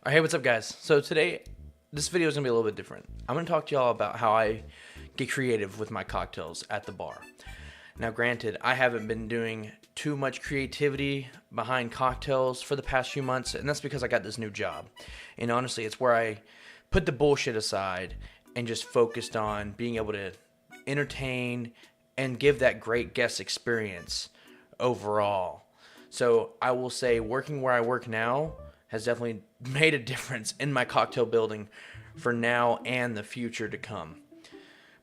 Hey, what's up, guys? So today, this video is gonna be a little bit different. I'm gonna talk to y'all about how I get creative with my cocktails at the bar. Now, granted, I haven't been doing too much creativity behind cocktails for the past few months, and that's because I got this new job. And honestly, it's where I put the bullshit aside and just focused on being able to entertain and give that great guest experience overall. So I will say working where I work now has definitely made a difference in my cocktail building for now and the future to come.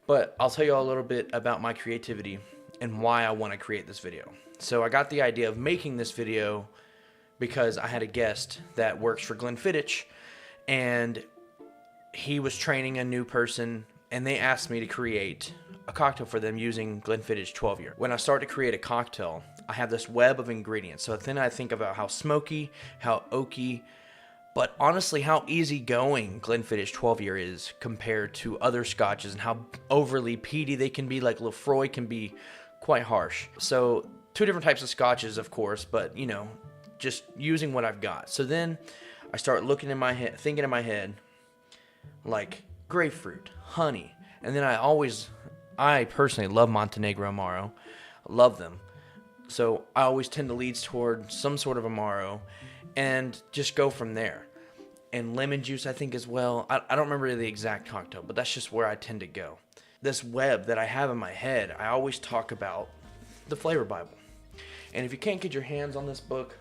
But I'll tell you all a little bit about my creativity and why I want to create this video. So I got the idea of making this video because I had a guest that works for Glenfiddich, and he was training a new person, and they asked me to create a cocktail for them using Glenfiddich 12-year. When I start to create a cocktail, I have this web of ingredients. So then I think about how smoky, how oaky, but honestly how easygoing Glenfiddich 12-year is compared to other scotches, and how overly peaty they can be. Like Lefroy can be quite harsh. So two different types of scotches, of course, but you know, just using what I've got. So then I start looking in my head, thinking in my head, like grapefruit, honey, and then I personally love Montenegro Amaro, love them. So I always tend to lead toward some sort of Amaro and just go from there. And lemon juice, I think, as well. I don't remember the exact cocktail, but that's just where I tend to go. This web that I have in my head, I always talk about the Flavor Bible. And if you can't get your hands on this book,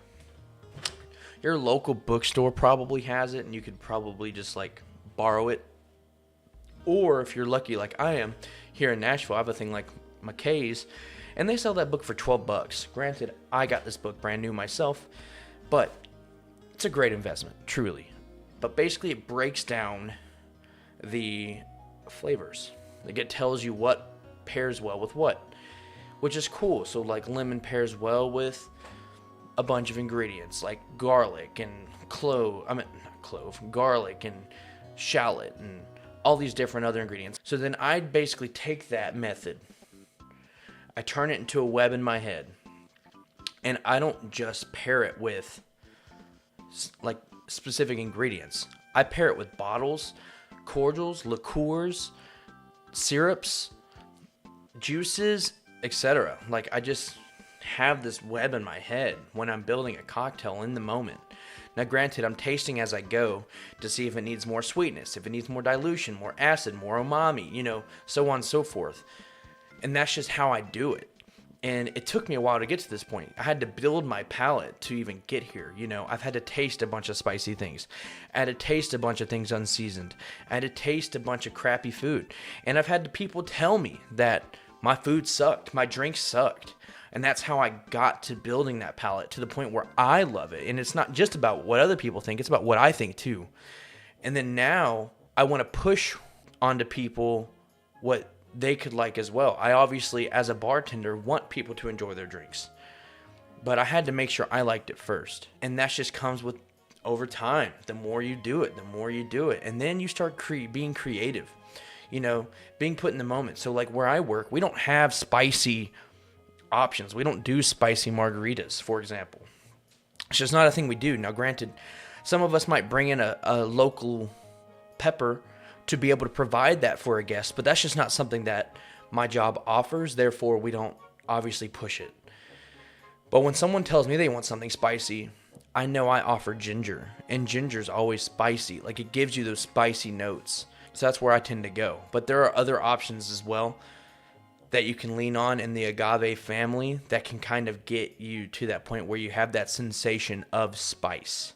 your local bookstore probably has it, and you could probably just like borrow it. Or if you're lucky like I am, here in Nashville, I have a thing like McKay's, and they sell that book for $12. Granted, I got this book brand new myself, but it's a great investment, truly. But basically, it breaks down the flavors. Like, it tells you what pairs well with what, which is cool. So like lemon pairs well with a bunch of ingredients like garlic and garlic and shallot and all these different other ingredients. So then I'd basically take that method, I turn it into a web in my head, and I don't just pair it with like specific ingredients. I pair it with bottles, cordials, liqueurs, syrups, juices, etc. Like, I just have this web in my head when I'm building a cocktail in the moment. Now, granted, I'm tasting as I go to see if it needs more sweetness, if it needs more dilution, more acid, more umami, you know, so on and so forth. And that's just how I do it. And it took me a while to get to this point. I had to build my palate to even get here. You know, I've had to taste a bunch of spicy things. I had to taste a bunch of things unseasoned. I had to taste a bunch of crappy food. And I've had people tell me that my food sucked, my drinks sucked. And that's how I got to building that palate to the point where I love it. And it's not just about what other people think, it's about what I think too. And then now I want to push onto people what they could like as well. I obviously, as a bartender, want people to enjoy their drinks. But I had to make sure I liked it first. And that just comes with over time. The more you do it, the more you do it. And then you start being creative. You know, being put in the moment. So like where I work, we don't have spicy options. We don't do spicy margaritas, for example. It's just not a thing we do. Now, granted, some of us might bring in a local pepper to be able to provide that for a guest, but that's just not something that my job offers. Therefore, we don't obviously push it. But when someone tells me they want something spicy, I know I offer ginger, and ginger's always spicy. Like, it gives you those spicy notes. So that's where I tend to go. But there are other options as well that you can lean on in the agave family that can kind of get you to that point where you have that sensation of spice.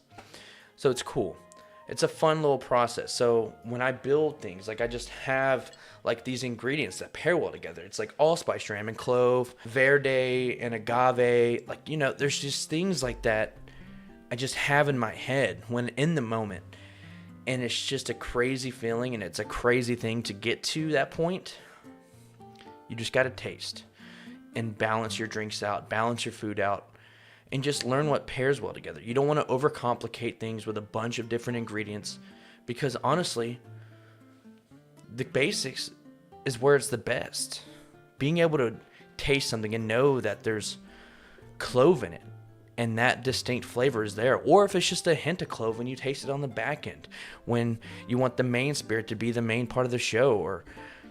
So it's cool. It's a fun little process. So when I build things, like I just have like these ingredients that pair well together. It's like allspice, ram and clove, verde and agave. Like, you know, there's just things like that I just have in my head when in the moment. And it's just a crazy feeling, and it's a crazy thing to get to that point. You just got to taste and balance your drinks out, balance your food out, and just learn what pairs well together. You don't want to overcomplicate things with a bunch of different ingredients, because honestly, the basics is where it's the best. Being able to taste something and know that there's clove in it and that distinct flavor is there. Or if it's just a hint of clove when you taste it on the back end, when you want the main spirit to be the main part of the show. Or,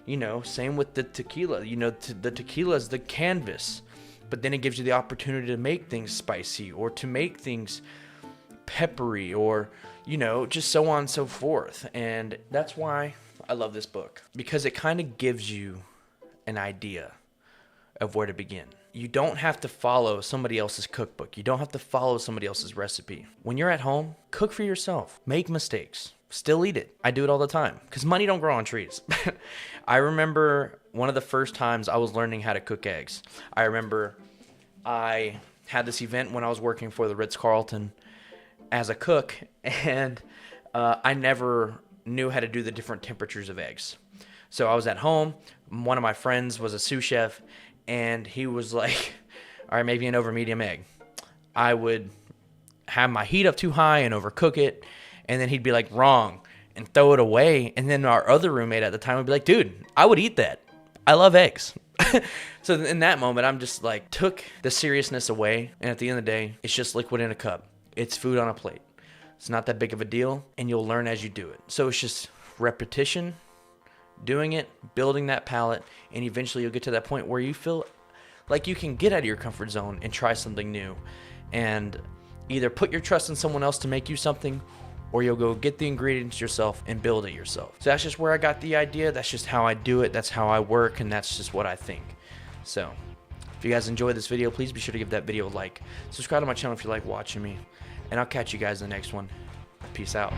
you know, same with the tequila. You know, the tequila is the canvas, but then it gives you the opportunity to make things spicy or to make things peppery, or, you know, just so on and so forth. And that's why I love this book, because it kind of gives you an idea of where to begin. You don't have to follow somebody else's cookbook. You don't have to follow somebody else's recipe. When you're at home, cook for yourself. Make mistakes. Still eat it. I do it all the time because money don't grow on trees. I remember one of the first times I was learning how to cook eggs. I remember I had this event when I was working for the Ritz-Carlton as a cook, and I never knew how to do the different temperatures of eggs. So I was at home. One of my friends was a sous chef, and he was like, all right, maybe an over medium egg. I would have my heat up too high and overcook it, and then he'd be like, wrong, and throw it away. And then our other roommate at the time would be like, dude, I would eat that. I love eggs. So in that moment, I'm just like, took the seriousness away, and at the end of the day, it's just liquid in a cup. It's food on a plate. It's not that big of a deal, and you'll learn as you do it. So it's just repetition, doing it, building that palate, and eventually you'll get to that point where you feel like you can get out of your comfort zone and try something new, and either put your trust in someone else to make you something, or you'll go get the ingredients yourself and build it yourself. So that's just where I got the idea. That's just how I do it. That's how I work, and that's just what I think. So if you guys enjoyed this video, please be sure to give that video a like. Subscribe to my channel if you like watching me, and I'll catch you guys in the next one. Peace out.